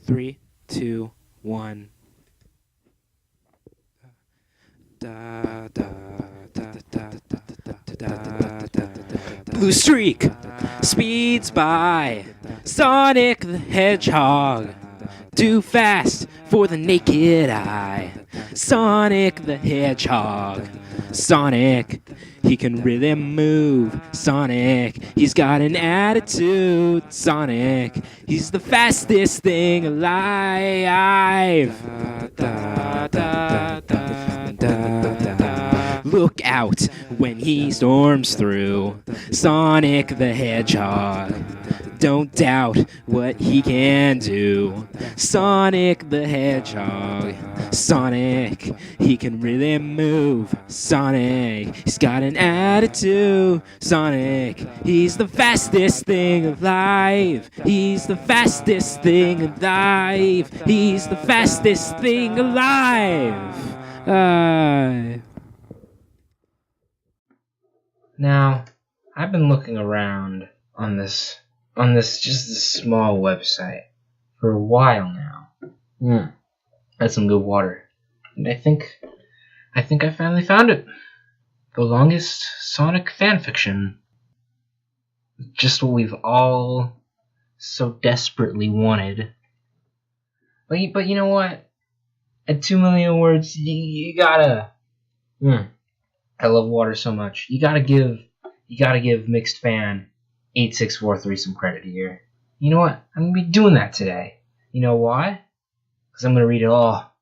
3, 2, 1. Da, da, da, da, da, da, da. Blue streak speeds by. Sonic the Hedgehog, too fast for the naked eye. Sonic the Hedgehog, Sonic, he can really move. Sonic, he's got an attitude. Sonic, he's the fastest thing alive. Look out when he storms through. Sonic the Hedgehog, don't doubt what he can do. Sonic the Hedgehog, Sonic, he can really move. Sonic, he's got an attitude. Sonic, he's the fastest thing alive. He's the fastest thing alive. He's the fastest thing alive. Now, I've been looking around on this just this small website for a while now. That's some good water. And I think I finally found it. The longest Sonic fanfiction. Just what we've all so desperately wanted. But you know what? At 2 million words, you gotta. I love water so much. You gotta give Mixed Fan 8643 some credit here. You know what? I'm gonna be doing that today. You know why? Because I'm gonna read it all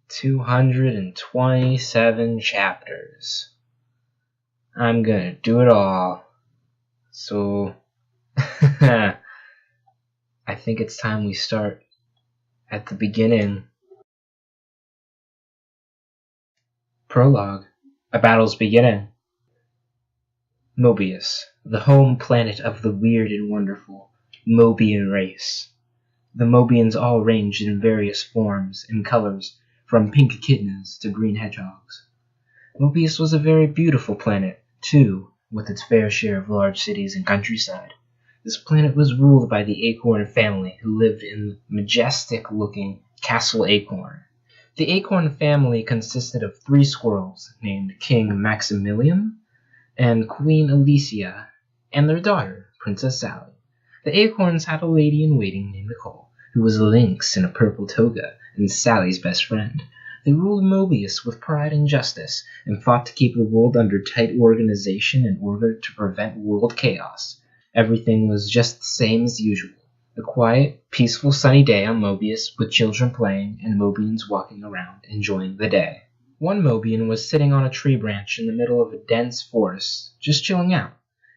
227 chapters. I'm gonna do it all. So I think it's time we start at the beginning. Prologue. A battle's beginning. Mobius, the home planet of the weird and wonderful Mobian race. The Mobians all ranged in various forms and colors, from pink echidnas to green hedgehogs. Mobius was a very beautiful planet, too, with its fair share of large cities and countryside. This planet was ruled by the Acorn family, who lived in the majestic-looking Castle Acorn. The Acorn family consisted of 3 squirrels named King Maximilian and Queen Alicia and their daughter, Princess Sally. The Acorns had a lady-in-waiting named Nicole, who was a lynx in a purple toga and Sally's best friend. They ruled Mobius with pride and justice and fought to keep the world under tight organization in order to prevent world chaos. Everything was just the same as usual. A quiet, peaceful sunny day on Mobius with children playing and Mobians walking around enjoying the day. One Mobian was sitting on a tree branch in the middle of a dense forest, just chilling out.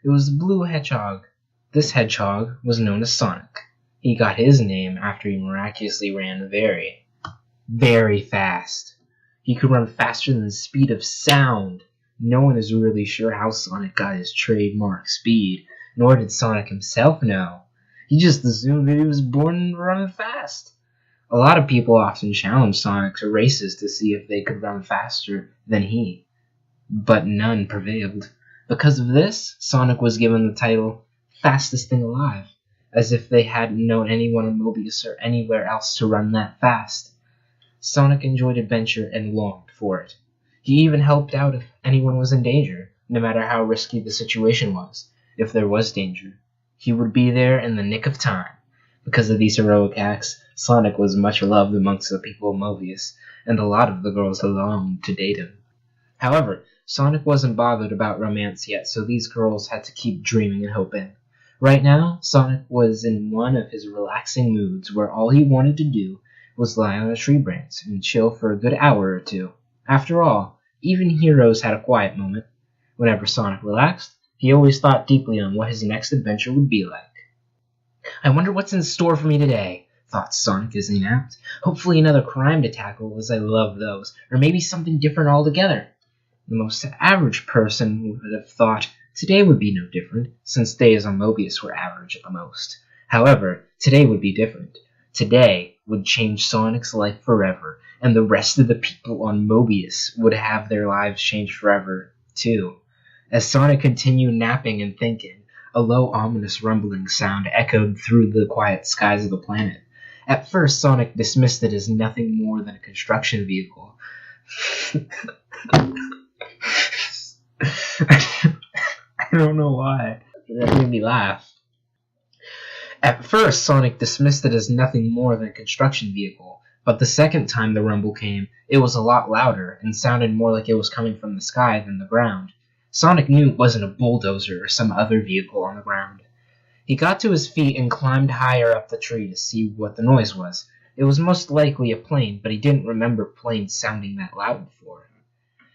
It was the blue hedgehog. This hedgehog was known as Sonic. He got his name after he miraculously ran very, very fast. He could run faster than the speed of sound. No one is really sure how Sonic got his trademark speed, nor did Sonic himself know. He just assumed that he was born running fast. A lot of people often challenge Sonic to races to see if they could run faster than he, but none prevailed. Because of this, Sonic was given the title Fastest Thing Alive, as if they hadn't known anyone in Mobius or anywhere else to run that fast. Sonic enjoyed adventure and longed for it. He even helped out if anyone was in danger, no matter how risky the situation was. If there was danger, he would be there in the nick of time. Because of these heroic acts, Sonic was much loved amongst the people of Mobius, and a lot of the girls longed to date him. However, Sonic wasn't bothered about romance yet, so these girls had to keep dreaming and hoping. Right now, Sonic was in one of his relaxing moods where all he wanted to do was lie on a tree branch and chill for a good hour or two. After all, even heroes had a quiet moment. Whenever Sonic relaxed, he always thought deeply on what his next adventure would be like. I wonder what's in store for me today, thought Sonic as he napped. Hopefully another crime to tackle, as I love those, or maybe something different altogether. The most average person would have thought today would be no different, since days on Mobius were average at the most. However, today would be different. Today would change Sonic's life forever, and the rest of the people on Mobius would have their lives changed forever, too. As Sonic continued napping and thinking, A low, ominous rumbling sound echoed through the quiet skies of the planet. At first, Sonic dismissed it as nothing more than a construction vehicle. I don't know why. That made me laugh. At first, Sonic dismissed it as nothing more than a construction vehicle, but the second time the rumble came, it was a lot louder and sounded more like it was coming from the sky than the ground. Sonic knew it wasn't a bulldozer or some other vehicle on the ground. He got to his feet and climbed higher up the tree to see what the noise was. It was most likely a plane, but he didn't remember planes sounding that loud before.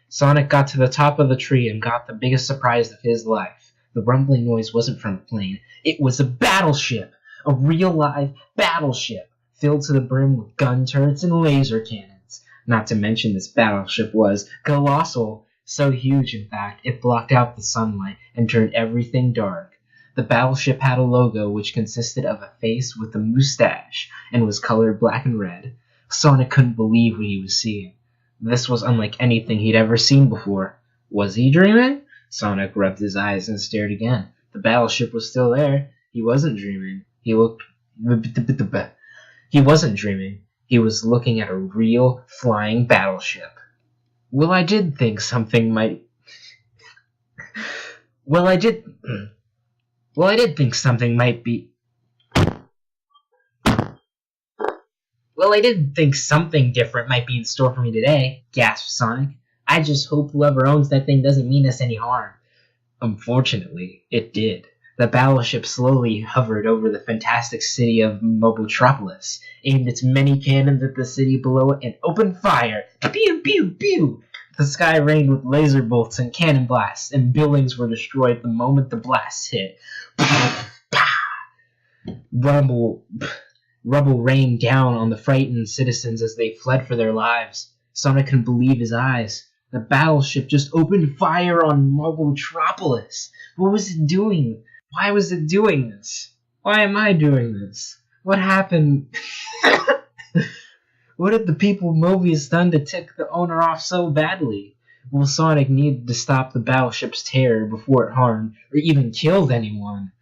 Sonic got to the top of the tree and got the biggest surprise of his life. The rumbling noise wasn't from a plane. It was a battleship! A real live battleship, filled to the brim with gun turrets and laser cannons. Not to mention this battleship was colossal, so huge in fact it blocked out the sunlight and turned everything dark. The battleship had a logo which consisted of a face with a mustache and was colored black and red. Sonic couldn't believe what he was seeing. This was unlike anything he'd ever seen before. Was he dreaming? Sonic rubbed his eyes and stared again. The battleship was still there. He wasn't dreaming. He wasn't dreaming. He was looking at a real flying battleship. Well, I did think something might think something different might be in store for me today, gasped Sonic. I just hope whoever owns that thing doesn't mean us any harm. Unfortunately, it did. The battleship slowly hovered over the fantastic city of Mobotropolis, aimed its many cannons at the city below it, and opened fire. Pew, pew, pew! The sky rained with laser bolts and cannon blasts, and buildings were destroyed the moment the blasts hit. Rubble rained down on the frightened citizens as they fled for their lives. Sonic couldn't believe his eyes. The battleship just opened fire on Mobotropolis. What was it doing? Why was it doing this? Why am I doing this? What happened? What had the people of Mobius done to tick the owner off so badly? Well, Sonic needed to stop the battleship's terror before it harmed or even killed anyone.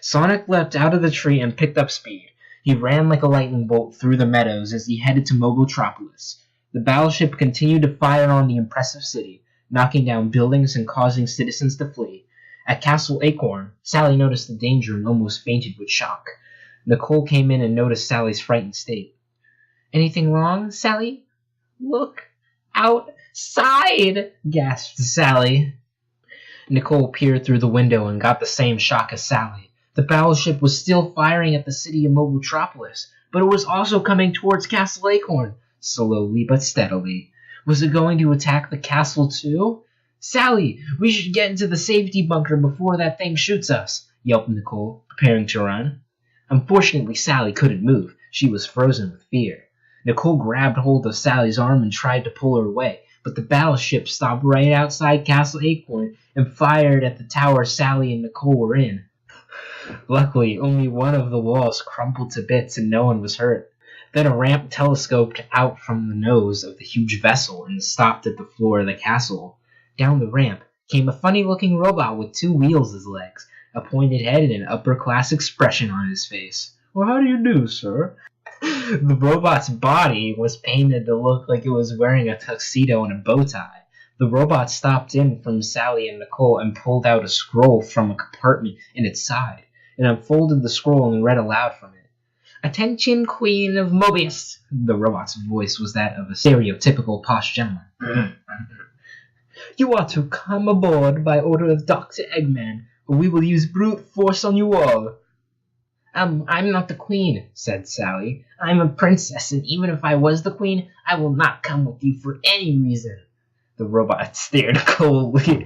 Sonic leapt out of the tree and picked up speed. He ran like a lightning bolt through the meadows as he headed to Mobotropolis. The battleship continued to fire on the impressive city, knocking down buildings and causing citizens to flee. At Castle Acorn, Sally noticed the danger and almost fainted with shock. Nicole came in and noticed Sally's frightened state. Anything wrong, Sally? Look outside, gasped Sally. Nicole peered through the window and got the same shock as Sally. The battleship was still firing at the city of Mobotropolis, but it was also coming towards Castle Acorn, slowly but steadily. Was it going to attack the castle too? Sally, we should get into the safety bunker before that thing shoots us, yelped Nicole, preparing to run. Unfortunately, Sally couldn't move. She was frozen with fear. Nicole grabbed hold of Sally's arm and tried to pull her away, but the battleship stopped right outside Castle Acorn and fired at the tower Sally and Nicole were in. Luckily, only one of the walls crumpled to bits and no one was hurt. Then a ramp telescoped out from the nose of the huge vessel and stopped at the floor of the castle. Down the ramp came a funny-looking robot with 2 wheels as legs, a pointed head, and an upper-class expression on his face. Well, how do you do, sir? The robot's body was painted to look like it was wearing a tuxedo and a bow tie. The robot stopped in from Sally and Nicole and pulled out a scroll from a compartment in its side, and unfolded the scroll and read aloud from it. Attention, Queen of Mobius! The robot's voice was that of a stereotypical posh gentleman. You are to come aboard by order of Dr. Eggman, or we will use brute force on you all. I'm not the queen, said Sally. I'm a princess, and even if I was the queen, I will not come with you for any reason. The robot stared coldly.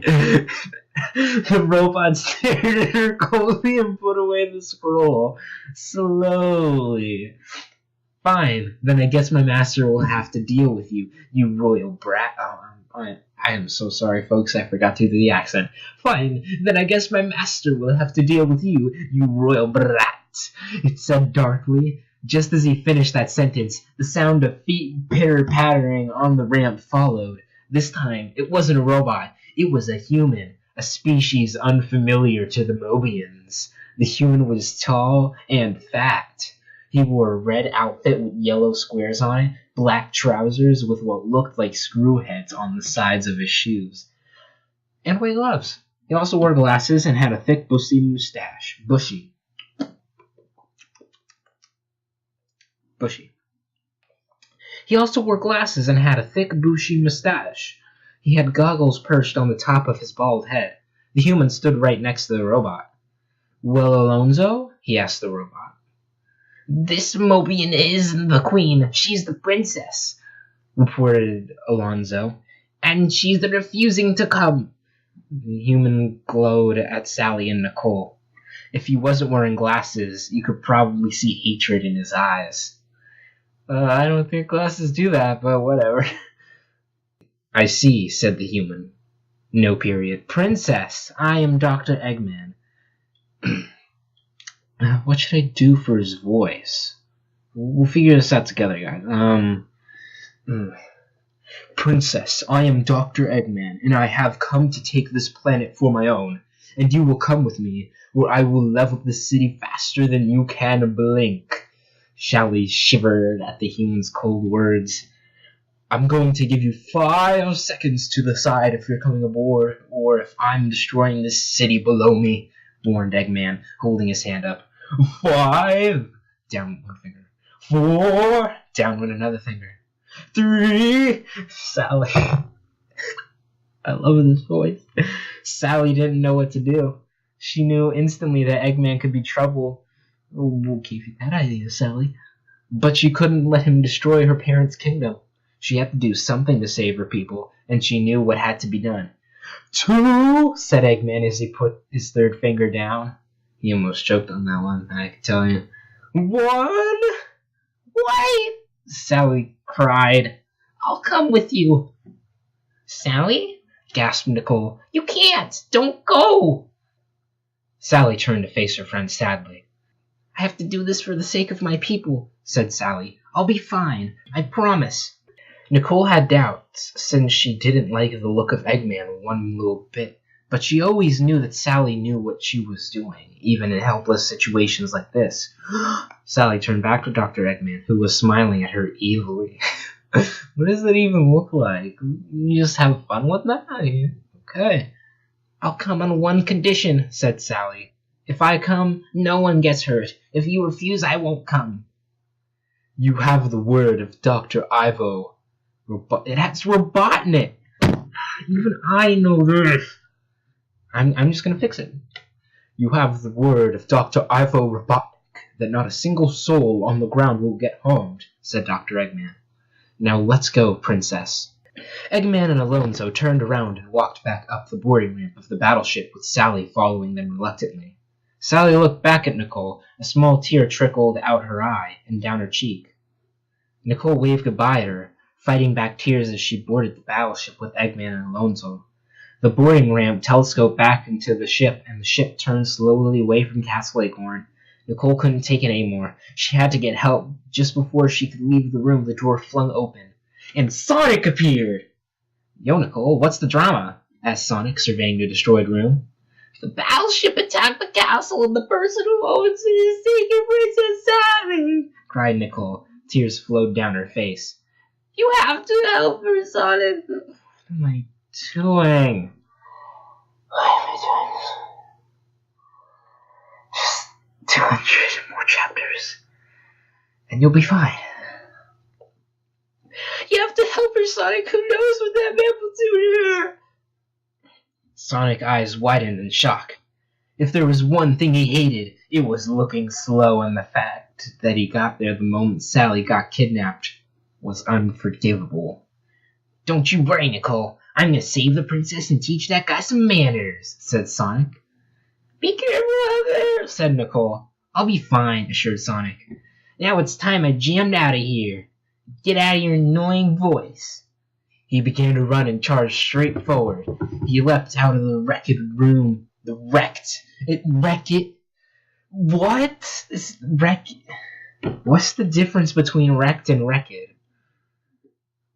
The robot stared at her coldly and put away the scroll. Slowly. Fine, then I guess my master will have to deal with you, you royal brat. I am so sorry, folks, I forgot to do the accent. Fine, then I guess my master will have to deal with you, you royal brat, it said darkly. Just as he finished that sentence, the sound of feet pitter-pattering on the ramp followed. This time, it wasn't a robot, it was a human, a species unfamiliar to the Mobians. The human was tall and fat. He wore a red outfit with yellow squares on it, black trousers with what looked like screw heads on the sides of his shoes, and white gloves. He also wore glasses and had a thick, bushy mustache. Bushy. He also wore glasses and had a thick, bushy mustache. He had goggles perched on the top of his bald head. The human stood right next to the robot. "Well, Alonzo?" he asked the robot. "This Mobian isn't the queen. She's the princess," reported Alonzo. "And she's refusing to come." The human glowed at Sally and Nicole. If he wasn't wearing glasses, you could probably see hatred in his eyes. I don't think glasses do that, but whatever. "I see," said the human. No period. "Princess, I am Dr. Eggman." What should I do for his voice? We'll figure this out together, guys. "Princess, I am Dr. Eggman, and I have come to take this planet for my own. And you will come with me, or I will level the city faster than you can blink." Sally shivered at the human's cold words. "I'm going to give you 5 seconds to decide if you're coming aboard, or if I'm destroying this city below me," warned Eggman, holding his hand up. 5, down one finger. 4, down with another finger. 3, Sally. I love this voice. Sally didn't know what to do. She knew instantly that Eggman could be trouble. We'll give you that idea, Sally. But she couldn't let him destroy her parents' kingdom. She had to do something to save her people, and she knew what had to be done. 2, said Eggman as he put his 3rd finger down. He almost choked on that one, I can tell you. 1, wait! Sally cried. "I'll come with you." "Sally?" gasped Nicole. "You can't! Don't go!" Sally turned to face her friend sadly. "I have to do this for the sake of my people," said Sally. "I'll be fine. I promise." Nicole had doubts, since she didn't like the look of Eggman one little bit, but she always knew that Sally knew what she was doing, even in helpless situations like this. Sally turned back to Dr. Eggman, who was smiling at her evilly. What does that even look like? You just have fun with that? Okay. "I'll come on one condition," said Sally. "If I come, no one gets hurt. If you refuse, I won't come." "You have the word of Dr. Ivo. It has robot in it. Even I know this. I'm just gonna fix it. You have the word of Dr. Ivo Robotnik that not a single soul on the ground will get harmed," said Dr. Eggman. "Now let's go, Princess." Eggman and Alonzo turned around and walked back up the boarding ramp of the battleship with Sally following them reluctantly. Sally looked back at Nicole. A small tear trickled out her eye and down her cheek. Nicole waved goodbye at her, fighting back tears as she boarded the battleship with Eggman and Alonzo. The boarding ramp telescoped back into the ship, and the ship turned slowly away from Castle Acorn. Nicole couldn't take it anymore. She had to get help. Just before she could leave the room, the door flung open, and Sonic appeared! "Yo, Nicole, what's the drama?" asked Sonic, surveying the destroyed room. "The battleship attacked the castle, and the person who owns it is taking Princess Sally!" cried Nicole. Tears flowed down her face. "You have to help her, Sonic." "What am I doing? Why am I doing this? Just 200 more chapters, and you'll be fine." "You have to help her, Sonic. Who knows what that man will do to her?" Sonic's eyes widened in shock. If there was one thing he hated, it was looking slow, and the fact that he got there the moment Sally got kidnapped was unforgivable. "Don't you worry, Nicole. I'm going to save the princess and teach that guy some manners," said Sonic. "Be careful out there," said Nicole. "I'll be fine," assured Sonic. "Now it's time I jammed out of here. Get out of your annoying voice." He began to run and charged straight forward. He leapt out of the wrecked room. What's the difference between wrecked and wrecked?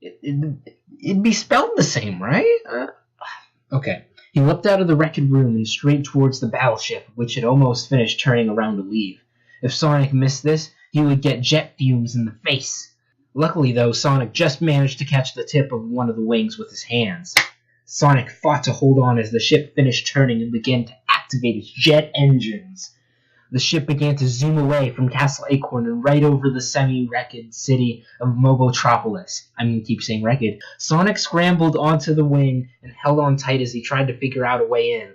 It'd be spelled the same, right? Okay. He leapt out of the wrecked room and straight towards the battleship, which had almost finished turning around to leave. If Sonic missed this, he would get jet fumes in the face. Luckily, though, Sonic just managed to catch the tip of one of the wings with his hands. Sonic fought to hold on as the ship finished turning and began to activate its jet engines. The ship began to zoom away from Castle Acorn and right over the semi-wrecked city of Mobotropolis. Keep saying wrecked. Sonic scrambled onto the wing and held on tight as he tried to figure out a way in.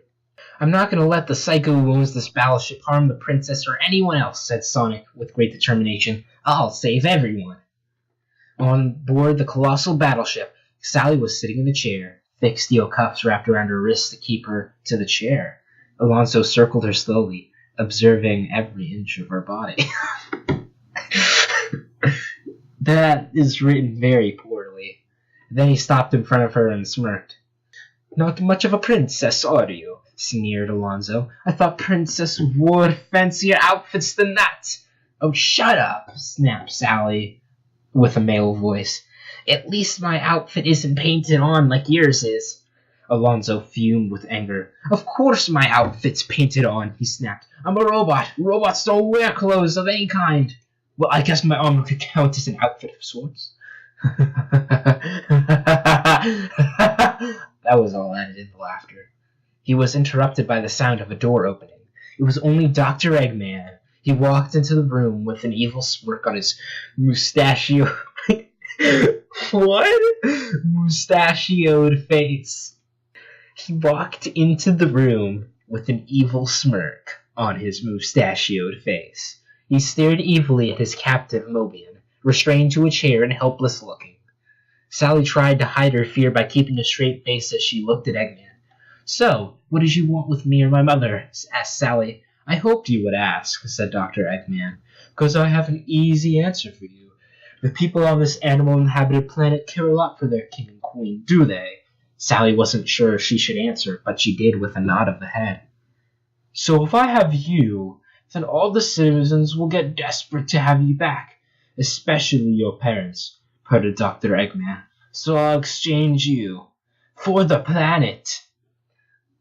I'm not going to let the psycho who owns this battleship harm the princess or anyone else, said Sonic with great determination. I'll save everyone. On board the colossal battleship, Sally was sitting in a chair, thick steel cuffs wrapped around her wrists to keep her to the chair. Alonso circled her slowly, observing every inch of her body. That is written very poorly. Then he stopped in front of her and smirked. Not much of a princess, are you? Sneered Alonso. I thought princess wore fancier outfits than that. Oh, shut up, snapped Sally with a male voice. At least my outfit isn't painted on like yours is. Alonso fumed with anger. Of course my outfit's painted on, he snapped. I'm a robot. Robots don't wear clothes of any kind. Well, I guess my armor could count as an outfit of sorts. That was all ended in laughter. He was interrupted by the sound of a door opening. It was only Dr. Eggman. He walked into the room with an evil smirk on his mustachio... What? Mustachioed face. He walked into the room with an evil smirk on his mustachioed face. He stared evilly at his captive Mobian, restrained to a chair and helpless looking. Sally tried to hide her fear by keeping a straight face as she looked at Eggman. So, what did you want with me or my mother? Asked Sally. I hoped you would ask, said Dr. Eggman, because I have an easy answer for you. The people on this animal-inhabited planet care a lot for their king and queen, do they? Sally wasn't sure if she should answer, but she did with a nod of the head. So if I have you, then all the citizens will get desperate to have you back, especially your parents, purred Dr. Eggman. So I'll exchange you for the planet.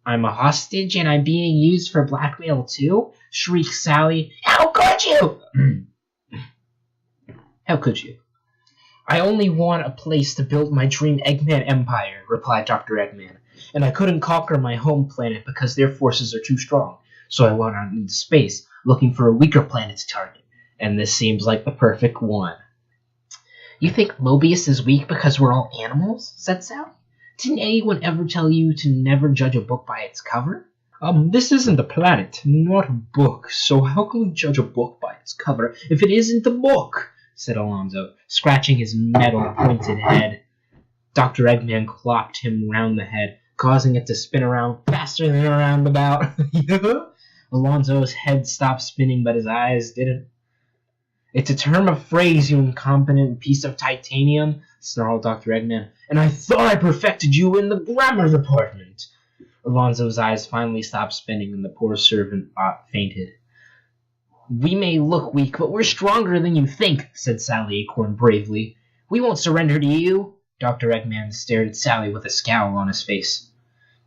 I'm a hostage and I'm being used for blackmail too? Shrieked Sally. How could you? How could you? I only want a place to build my dream Eggman empire, replied Dr. Eggman, and I couldn't conquer my home planet because their forces are too strong, so I went out into space looking for a weaker planet to target, and this seems like the perfect one. You think Mobius is weak because we're all animals? Said Sally. Didn't anyone ever tell you to never judge a book by its cover? This isn't a planet, not a book, so how can we judge a book by its cover if it isn't the book? Said Alonso, scratching his metal-pointed head. Dr. Eggman clopped him round the head, causing it to spin around faster than a roundabout. Alonso's head stopped spinning, but his eyes didn't. It's a term of phrase, you incompetent piece of titanium, snarled Dr. Eggman, and I thought I perfected you in the grammar department. Alonso's eyes finally stopped spinning, and the poor servant fainted. We may look weak, but we're stronger than you think, said Sally Acorn bravely. We won't surrender to you. Dr. Eggman stared at Sally with a scowl on his face.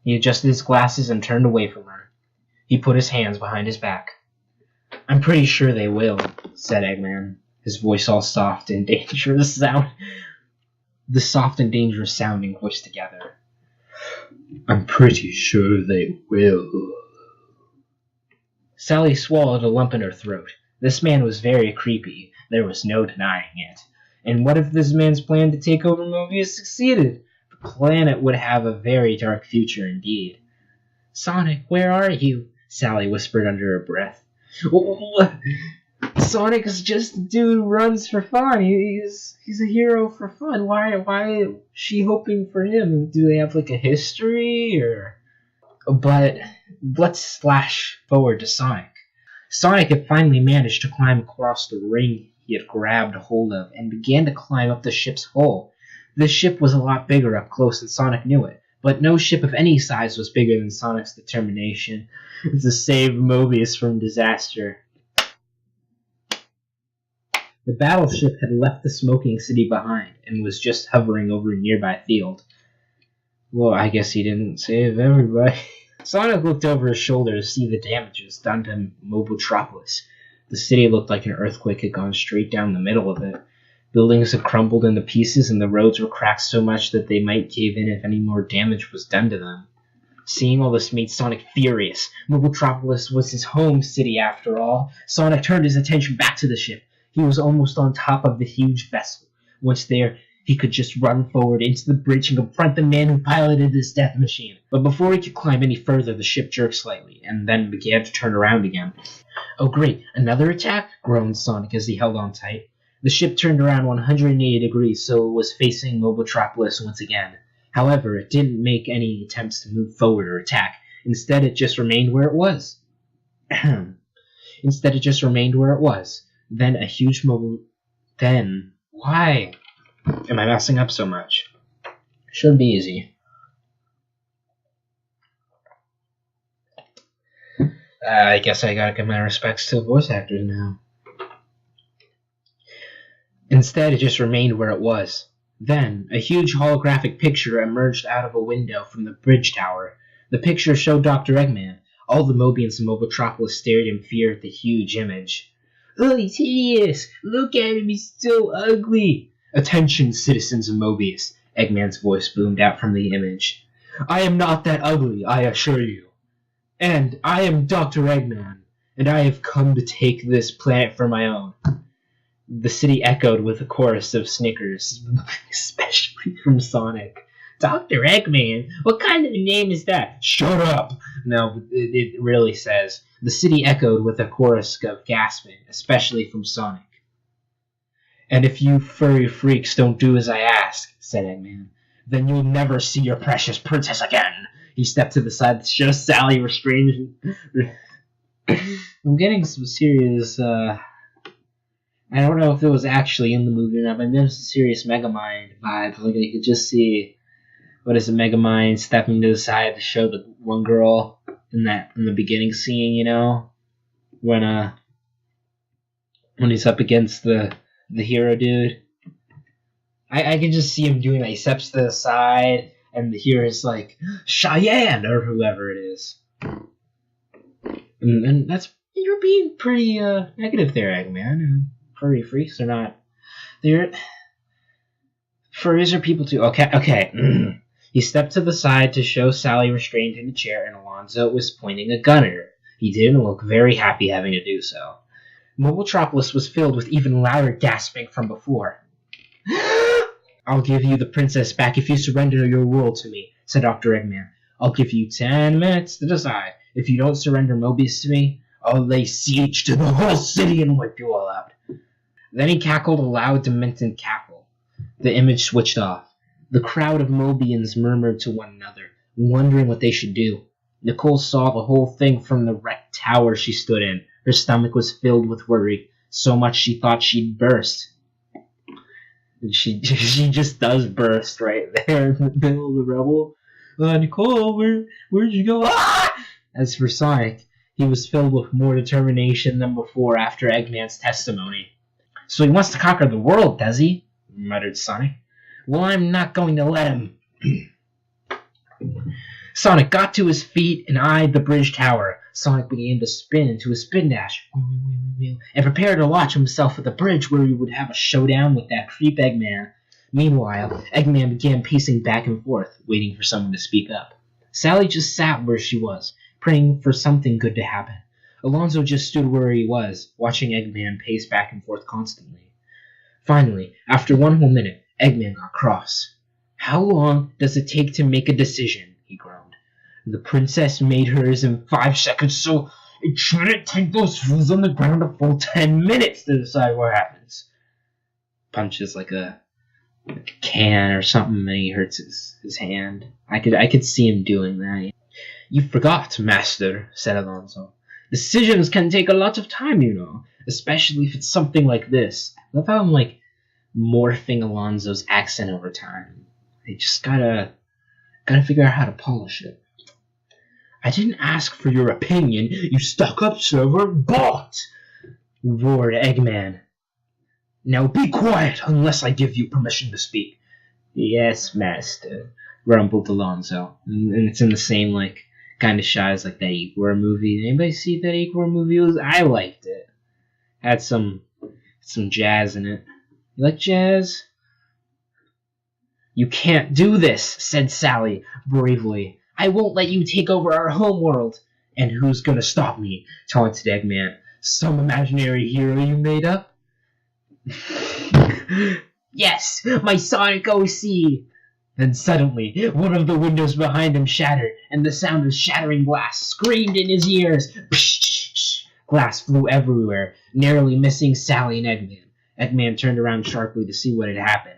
He adjusted his glasses and turned away from her. He put his hands behind his back. I'm pretty sure they will, said Eggman, his voice all soft and dangerous sound. The soft and dangerous sounding voice together. I'm pretty sure they will. Sally swallowed a lump in her throat. This man was very creepy. There was no denying it. And what if this man's plan to take over Mobius succeeded? The planet would have a very dark future indeed. Sonic, where are you? Sally whispered under her breath. Sonic is just a dude who runs for fun. He's a hero for fun. Why is she hoping for him? Do they have like a history or? But let's flash forward to Sonic. Sonic had finally managed to climb across the ring he had grabbed hold of and began to climb up the ship's hull. This ship was a lot bigger up close and Sonic knew it, but no ship of any size was bigger than Sonic's determination to save Mobius from disaster. The battleship had left the smoking city behind and was just hovering over a nearby field. Well, I guess he didn't save everybody. Sonic looked over his shoulder to see the damages done to Mobotropolis. The city looked like an earthquake had gone straight down the middle of it. Buildings had crumbled into pieces, and the roads were cracked so much that they might cave in if any more damage was done to them. Seeing all this made Sonic furious. Mobotropolis was his home city, after all. Sonic turned his attention back to the ship. He was almost on top of the huge vessel. Once there, he could just run forward into the bridge and confront the man who piloted this death machine. But before he could climb any further, the ship jerked slightly, and then began to turn around again. Oh great, another attack? Groaned Sonic as he held on tight. The ship turned around 180 degrees, so it was facing Mobotropolis once again. However, it didn't make any attempts to move forward or attack. Instead, it just remained where it was. Instead, it just remained where it was. Then a huge Then, why am I messing up so much? Should be easy. I guess I gotta give my respects to voice actors now. Instead, it just remained where it was. Then, a huge holographic picture emerged out of a window from the bridge tower. The picture showed Dr. Eggman. All the Mobians in Mobotropolis stared in fear at the huge image. Oh, he's hideous! Look at him, he's so ugly! Attention, citizens of Mobius, Eggman's voice boomed out from the image. I am not that ugly, I assure you. And I am Dr. Eggman, and I have come to take this planet for my own. The city echoed with a chorus of snickers, especially from Sonic. Dr. Eggman? What kind of a name is that? Shut up! No, it really says. The city echoed with a chorus of gasping, especially from Sonic. And if you furry freaks don't do as I ask, said Eggman, then you'll never see your precious princess again. He stepped to the side to show Sally restrained. I'm getting some serious, I don't know if it was actually in the movie or not, but I'm getting some serious Megamind vibes. Like, you could just see, what is it, Megamind stepping to the side to show the one girl in the beginning scene, you know? When he's up against the hero dude. I can just see him doing that. He steps to the side, and the hero is like, Cheyenne, or whoever it is. And that's, you're being pretty negative there, Eggman. Furry freaks are not. Furries are people too. Okay. He stepped to the side to show Sally restrained in a chair, and Alonzo was pointing a gun at her. He didn't look very happy having to do so. Mobotropolis was filled with even louder gasping from before. I'll give you the princess back if you surrender your world to me, said Dr. Eggman. I'll give you 10 minutes to decide. If you don't surrender Mobius to me, I'll lay siege to the whole city and wipe you all out. Then he cackled a loud, demented cackle. The image switched off. The crowd of Mobians murmured to one another, wondering what they should do. Nicole saw the whole thing from the wrecked tower she stood in. Her stomach was filled with worry, so much she thought she'd burst. And she just does burst right there in the middle of the rubble. Nicole, where'd you go? Ah! As for Sonic, he was filled with more determination than before after Eggman's testimony. So he wants to conquer the world, does he? Muttered Sonic. Well, I'm not going to let him. Sonic got to his feet and eyed the bridge tower. Sonic began to spin into a spin dash and prepared to launch himself at the bridge where he would have a showdown with that creep Eggman. Meanwhile, Eggman began pacing back and forth, waiting for someone to speak up. Sally just sat where she was, praying for something good to happen. Alonzo just stood where he was, watching Eggman pace back and forth constantly. Finally, after one whole minute, Eggman got cross. How long does it take to make a decision? He groaned. The princess made hers in 5 seconds, so it shouldn't take those fools on the ground a full 10 minutes to decide what happens. Punches like a can or something, and he hurts his hand. I could see him doing that. You forgot, master, said Alonzo. Decisions can take a lot of time, you know, especially if it's something like this. I love how I'm like morphing Alonzo's accent over time. I just gotta figure out how to polish it. I didn't ask for your opinion, you stuck-up server bot! Roared Eggman. Now be quiet unless I give you permission to speak. Yes, master. grumbled Alonzo. And it's in the same, like, kind of shot as, like, that Igor movie. Anybody see that Igor movie? I liked it. Had some jazz in it. You like jazz? You can't do this, said Sally bravely. I won't let you take over our homeworld. And who's gonna stop me? Taunted Eggman. Some imaginary hero you made up? Yes, my Sonic OC! Then suddenly, one of the windows behind him shattered, and the sound of shattering glass screamed in his ears. Psh! Glass flew everywhere, narrowly missing Sally and Eggman. Eggman turned around sharply to see what had happened.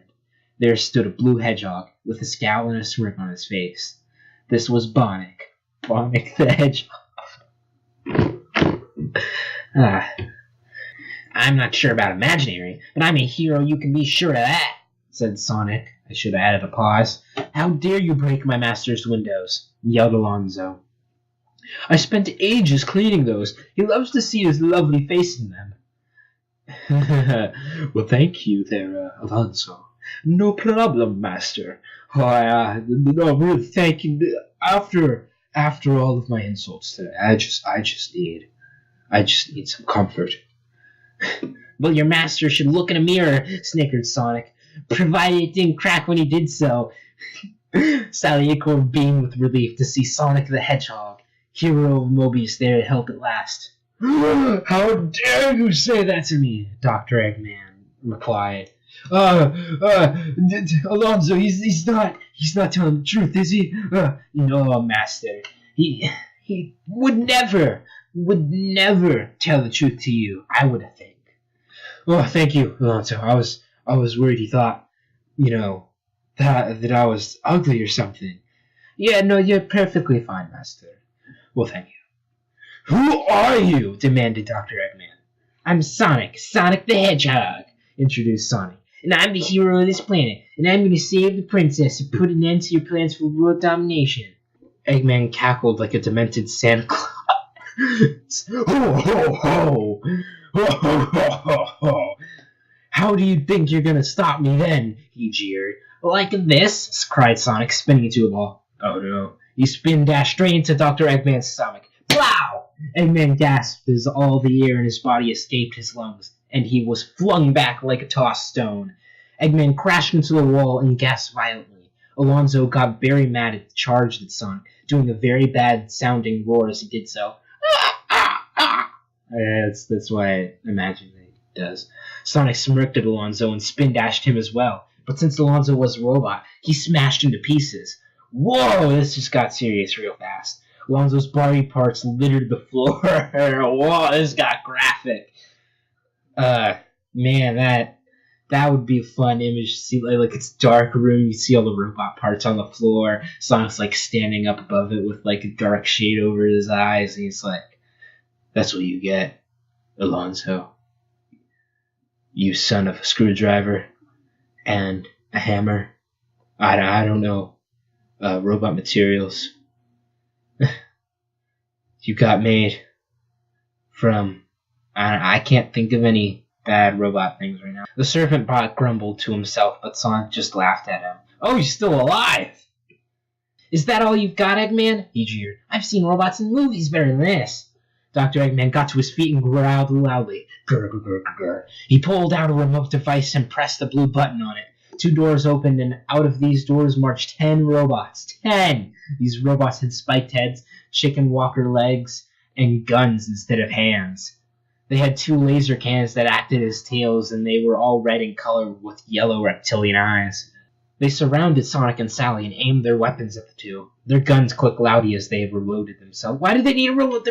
There stood a blue hedgehog, with a scowl and a smirk on his face. This was Bonnick. Bonnick the Hedgehog. I'm not sure about imaginary, but I'm a hero, you can be sure of that, said Sonic. I should have added a pause. How dare you break my master's windows, yelled Alonzo. I spent ages cleaning those. He loves to see his lovely face in them. Well, thank you there, Alonzo. No problem, master. No, really, thank you. After all of my insults today, I just need some comfort. Well, your master should look in a mirror, snickered Sonic, provided it didn't crack when he did so. Sally Acorn beamed with relief to see Sonic the Hedgehog, hero of Mobius, there to help at last. How dare you say that to me? Dr. Eggman replied. Alonzo, he's not telling the truth, is he? No, master. He would never tell the truth to you, I would think. Oh, thank you, Alonzo. I was worried he thought, that I was ugly or something. Yeah, no, you're perfectly fine, master. Well, thank you. Who are you? Demanded Dr. Eggman. I'm Sonic the Hedgehog, introduced Sonic. And I'm the hero of this planet, and I'm going to save the princess and put an end to your plans for world domination. Eggman cackled like a demented Santa Claus. Ho, ho, ho! Ho, ho, ho, ho, ho! How do you think you're going to stop me then? He jeered. Like this? Cried Sonic, spinning into a ball. Oh no. He spin-dashed straight into Dr. Eggman's stomach. Plow! Eggman gasped as all the air in his body escaped his lungs, and he was flung back like a tossed stone. Eggman crashed into the wall and gasped violently. Alonzo got very mad at the charge that Sonic, doing a very bad-sounding roar as he did so. That's what I imagine that he does. Sonic smirked at Alonzo and spin-dashed him as well, but since Alonzo was a robot, he smashed into pieces. Whoa, this just got serious real fast. Alonzo's body parts littered the floor. Whoa, this got graphic. Man, that would be a fun image to see. Like it's a dark room, you see all the robot parts on the floor. Sonic's like standing up above it with like a dark shade over his eyes, and he's like, "That's what you get, Alonzo. You son of a screwdriver and a hammer. I don't know, robot materials. You got made from, I can't think of any bad robot things right now." The servant bot grumbled to himself, but Sonic just laughed at him. "Oh, you're still alive! Is that all you've got, Eggman?" he jeered. "I've seen robots in movies better than this." Dr. Eggman got to his feet and growled loudly. Grr, grr, grr, grr. He pulled out a remote device and pressed the blue button on it. 2 doors opened, and out of these doors marched 10 robots. 10! These robots had spiked heads, chicken walker legs, and guns instead of hands. They had 2 laser cannons that acted as tails, and they were all red in color with yellow reptilian eyes. They surrounded Sonic and Sally and aimed their weapons at the two. Their guns clicked loudly as they reloaded themselves. Why did they need to reload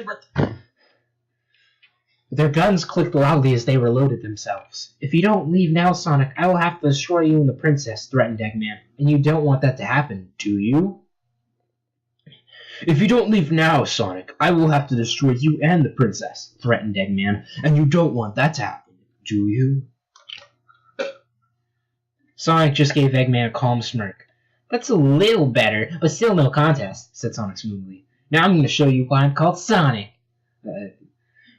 Their guns clicked loudly as they reloaded themselves. "If you don't leave now, Sonic, I will have to destroy you and the princess," threatened Eggman. "And you don't want that to happen, do you?" "If you don't leave now, Sonic, I will have to destroy you and the princess," threatened Eggman. "And you don't want that to happen, do you?" Sonic just gave Eggman a calm smirk. "That's a little better, but still no contest," said Sonic smoothly. "Now I'm going to show you why I'm called Sonic."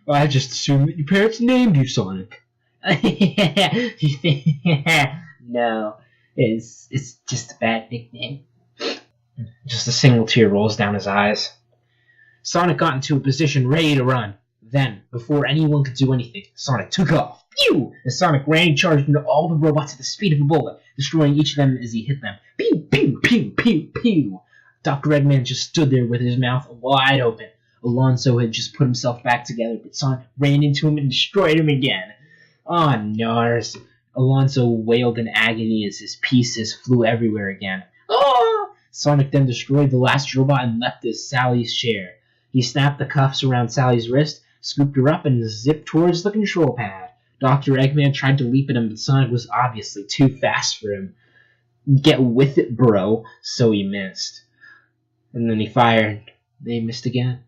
I just assumed that your parents named you Sonic." No, it's just a bad nickname. Just a single tear rolls down his eyes. Sonic got into a position ready to run. Then, before anyone could do anything, Sonic took off. Pew! As Sonic ran, he charged into all the robots at the speed of a bullet, destroying each of them as he hit them. Pew, pew, pew, pew, pew. Dr. Eggman just stood there with his mouth wide open. Alonso had just put himself back together, but Sonic ran into him and destroyed him again. Ah, Nars. Alonso wailed in agony as his pieces flew everywhere again. Oh! Sonic then destroyed the last robot and leapt to Sally's chair. He snapped the cuffs around Sally's wrist, scooped her up, and zipped towards the control pad. Dr. Eggman tried to leap at him, but Sonic was obviously too fast for him. Get with it, bro. So he missed. And then he fired. They missed again.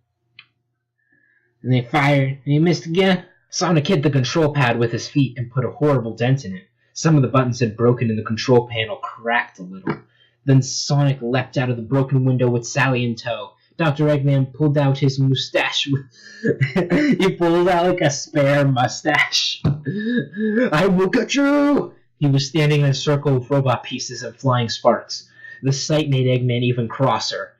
And they fired. And he missed again. Sonic hit the control pad with his feet and put a horrible dent in it. Some of the buttons had broken and the control panel cracked a little. Then Sonic leapt out of the broken window with Sally in tow. Dr. Eggman pulled out his mustache. He pulled out like a spare mustache. I will cut you! He was standing in a circle of robot pieces and flying sparks. The sight made Eggman even crosser.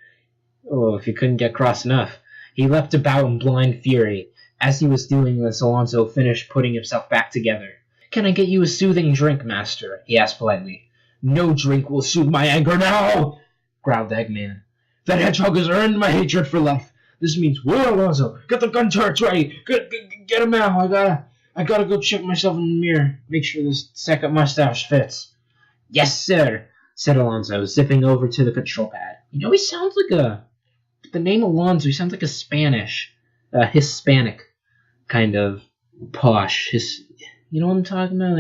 Oh, if he couldn't get cross enough. He leapt about in blind fury. As he was doing this, Alonso finished putting himself back together. Can I get you a soothing drink, Master? He asked politely. No drink will soothe my anger now, growled Eggman. That hedgehog has earned my hatred for life. This means, whoa, Alonso, get the gun turrets ready. Get him out. I gotta go check myself in the mirror. Make sure this second mustache fits. Yes, sir, said Alonso, zipping over to the control pad. You know, he sounds like the name Alonso, he sounds like a Hispanic kind of posh. You know what I'm talking about?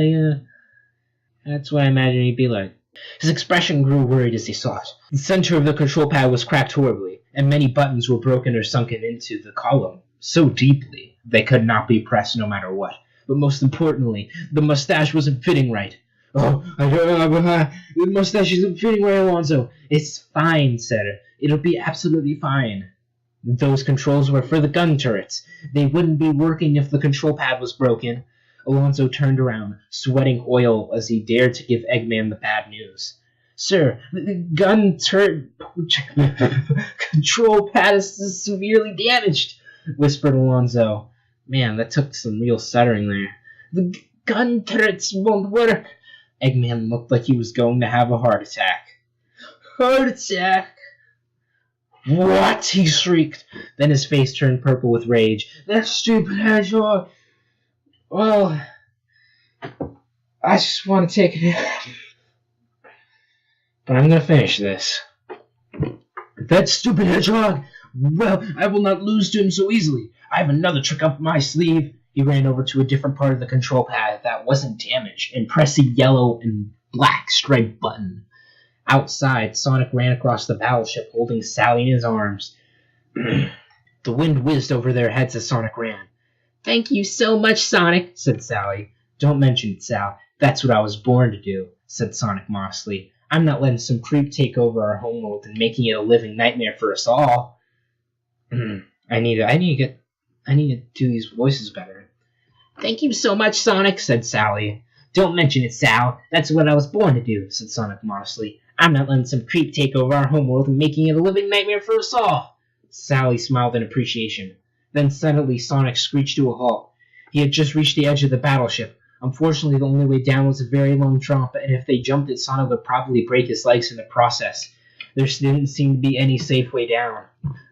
That's what I imagine he'd be like. His expression grew worried as he saw it. The center of the control pad was cracked horribly, and many buttons were broken or sunken into the column so deeply they could not be pressed no matter what. But most importantly, the mustache wasn't fitting right. Oh, the mustache isn't fitting right, Alonso. It's fine, sir. It'll be absolutely fine. Those controls were for the gun turrets. They wouldn't be working if the control pad was broken. Alonso turned around, sweating oil as he dared to give Eggman the bad news. Sir, the gun turret control pad is severely damaged, whispered Alonso. Man, that took some real stuttering there. The gun turrets won't work. Eggman looked like he was going to have a heart attack. Heart attack? What? He shrieked. Then his face turned purple with rage. That stupid hedgehog! Well, I just want to take a nap. But I'm going to finish this. That stupid hedgehog! Well, I will not lose to him so easily. I have another trick up my sleeve. He ran over to a different part of the control pad that wasn't damaged and pressed a yellow and black striped button. Outside, Sonic ran across the battleship holding Sally in his arms. The wind whizzed over their heads as Sonic ran. Thank you so much, Sonic, said Sally. Don't mention it, Sal. That's what I was born to do, said Sonic modestly. I'm not letting some creep take over our homeworld and making it a living nightmare for us all. I need to do these voices better. Thank you so much, Sonic, said Sally. Don't mention it, Sal. That's what I was born to do, said Sonic modestly. I'm not letting some creep take over our homeworld and making it a living nightmare for us all. Sally smiled in appreciation. Then suddenly Sonic screeched to a halt. He had just reached the edge of the battleship. Unfortunately, the only way down was a very long jump, and if they jumped it, Sonic would probably break his legs in the process. There didn't seem to be any safe way down.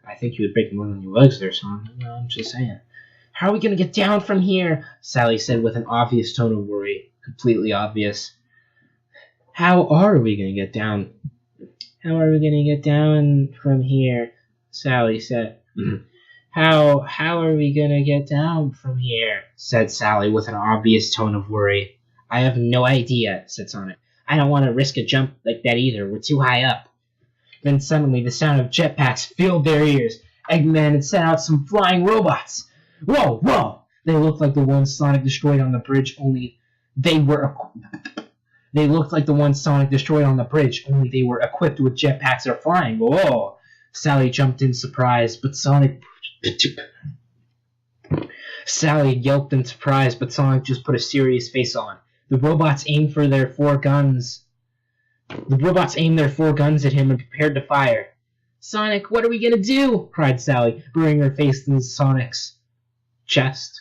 I think you would break more than your legs there, son. No, I'm just saying. How are we going to get down from here? Sally said with an obvious tone of worry. Completely obvious. How are we going to get down? How are we going to get down from here? Sally said. How are we going to get down from here? Said Sally with an obvious tone of worry. I have no idea, said Sonic. I don't want to risk a jump like that either. We're too high up. Then suddenly the sound of jetpacks filled their ears. Eggman had sent out some flying robots. Whoa! They looked like the ones Sonic destroyed on the bridge, only they were looked like the ones Sonic destroyed on the bridge, only they were equipped with jetpacks or flying. Whoa! Sally jumped in surprise, but Sonic... Sally yelped in surprise, but Sonic just put a serious face on. The robots aimed their four guns at him and prepared to fire. Sonic, what are we gonna do? Cried Sally, burying her face in Sonic's chest.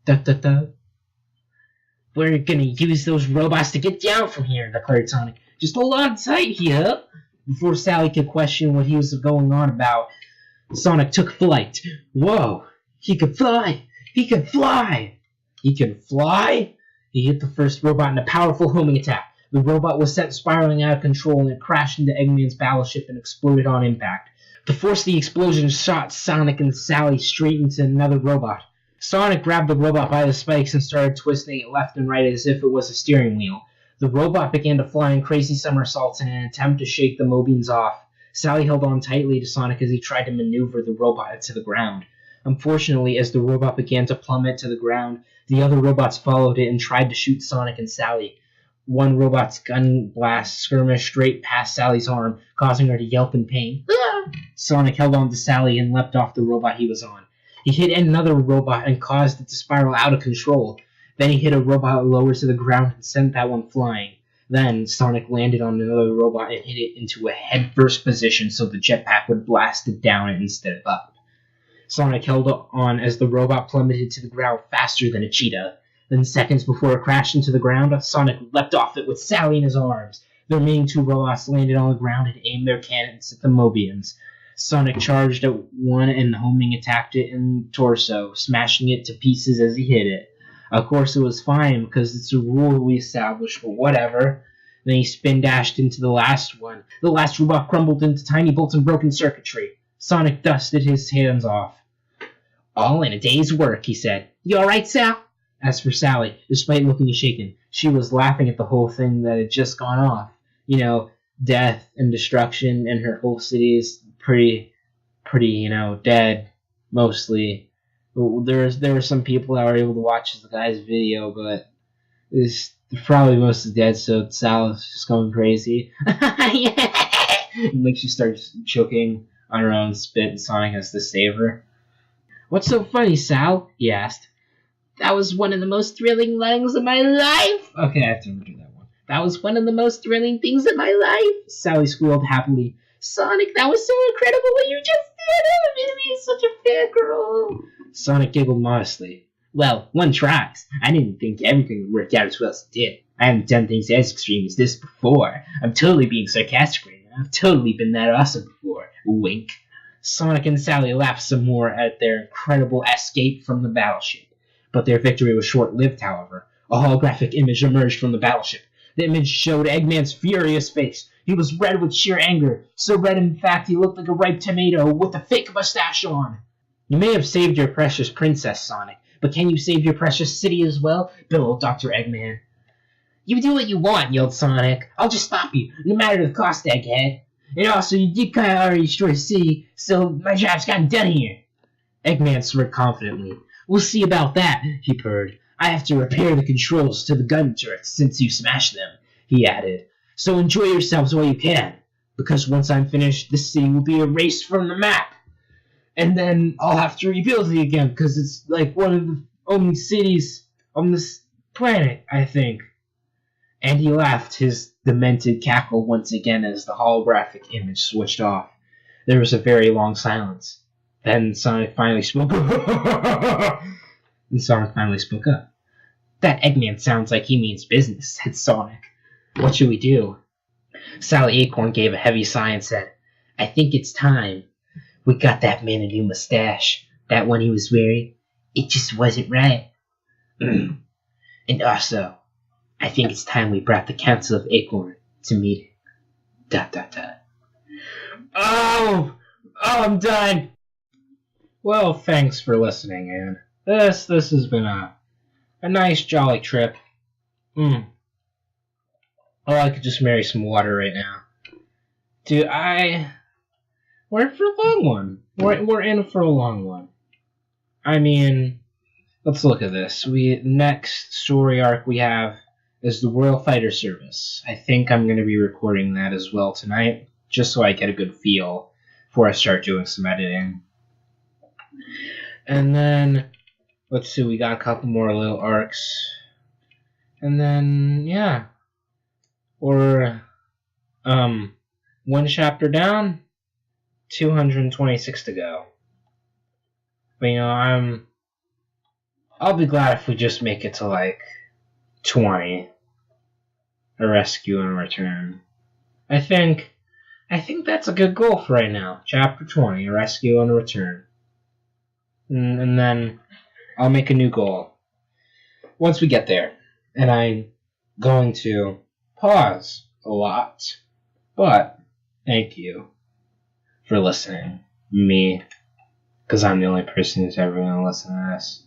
Da-da-da. We're gonna use those robots to get down from here, declared Sonic. Just hold on tight here. Before Sally could question what he was going on about, Sonic took flight. Whoa! He could fly! He could fly! He can fly? He hit the first robot in a powerful homing attack. The robot was sent spiraling out of control and it crashed into Eggman's battleship and exploded on impact. The force of the explosion shot Sonic and Sally straight into another robot. Sonic grabbed the robot by the spikes and started twisting it left and right as if it was a steering wheel. The robot began to fly in crazy somersaults in an attempt to shake the Mobians off. Sally held on tightly to Sonic as he tried to maneuver the robot to the ground. Unfortunately, as the robot began to plummet to the ground, the other robots followed it and tried to shoot Sonic and Sally. One robot's gun blast skirmished straight past Sally's arm, causing her to yelp in pain. Sonic held on to Sally and leapt off the robot he was on. He hit another robot and caused it to spiral out of control. Then he hit a robot lower to the ground and sent that one flying. Then Sonic landed on another robot and hit it into a head-first position so the jetpack would blast it down instead of up. Sonic held on as the robot plummeted to the ground faster than a cheetah. Then seconds before it crashed into the ground, Sonic leapt off it with Sally in his arms. The remaining two robots landed on the ground and aimed their cannons at the Mobians. Sonic charged at one and homing attacked it in the torso, smashing it to pieces as he hit it. Of course it was fine because it's a rule we established, but whatever. Then he spin dashed into the last one. The last robot crumbled into tiny bolts and broken circuitry. Sonic dusted his hands off. All in a day's work, he said. You alright, Sal? As for Sally, despite looking shaken, she was laughing at the whole thing that had just gone off. You know, death and destruction, and her whole city is pretty, dead, mostly. There were some people that were able to watch the guy's video, but it's probably mostly dead, so Sal is just going crazy. And, like, she starts choking on her own spit, and Sonic has to save her. What's so funny, Sal? He asked. That was one of the most thrilling things of my life. Okay, I have to redo that one. That was one of the most thrilling things of my life, Sally squealed happily. Sonic, that was so incredible what you just did. Oh, it made me such a fangirl. Sonic giggled modestly. Well, one tries. I didn't think everything would work out as well as it did. I haven't done things as extreme as this before. I'm totally being sarcastic right now. I've totally been that awesome before. Wink. Sonic and Sally laughed some more at their incredible escape from the battleship. But their victory was short-lived, however. A holographic image emerged from the battleship. The image showed Eggman's furious face. He was red with sheer anger. So red, in fact, he looked like a ripe tomato with a fake mustache on. You may have saved your precious princess, Sonic, but can you save your precious city as well? Bellowed Dr. Eggman. You do what you want, yelled Sonic. I'll just stop you, no matter the cost, Egghead. And also, you did kind of already destroy the city, so my job's gotten done here. Eggman smirked confidently. We'll see about that, he purred. I have to repair the controls to the gun turrets since you smashed them, he added. So enjoy yourselves while you can, because once I'm finished, this city will be erased from the map. And then I'll have to rebuild it again, because it's like one of the only cities on this planet, I think. And he laughed, his demented cackle once again as the holographic image switched off. There was a very long silence. Then Sonic finally spoke up. That Eggman sounds like he means business, said Sonic. What should we do? Sally Acorn gave a heavy sigh and said, I think it's time. We got that man a new mustache. That one he was wearing. It just wasn't right. And also, I think it's time we brought the Council of Acorn to meeting. ... Oh, I'm done. Well, thanks for listening, and this has been a nice, jolly trip. Oh, I could just marry some water right now. We're in for a long one. We're in for a long one. I mean, let's look at this. Next story arc we have is the Royal Fighter Service. I think I'm going to be recording that as well tonight, just so I get a good feel before I start doing some editing. And then, let's see, we got a couple more little arcs. And then, yeah. Or, one chapter down, 226 to go. But I'll be glad if we just make it to like 20. A rescue and return. I think that's a good goal for right now. Chapter 20, a rescue and a return. And then I'll make a new goal once we get there. And I'm going to pause a lot. But thank you for listening. Me, because I'm the only person who's ever going to listen to this.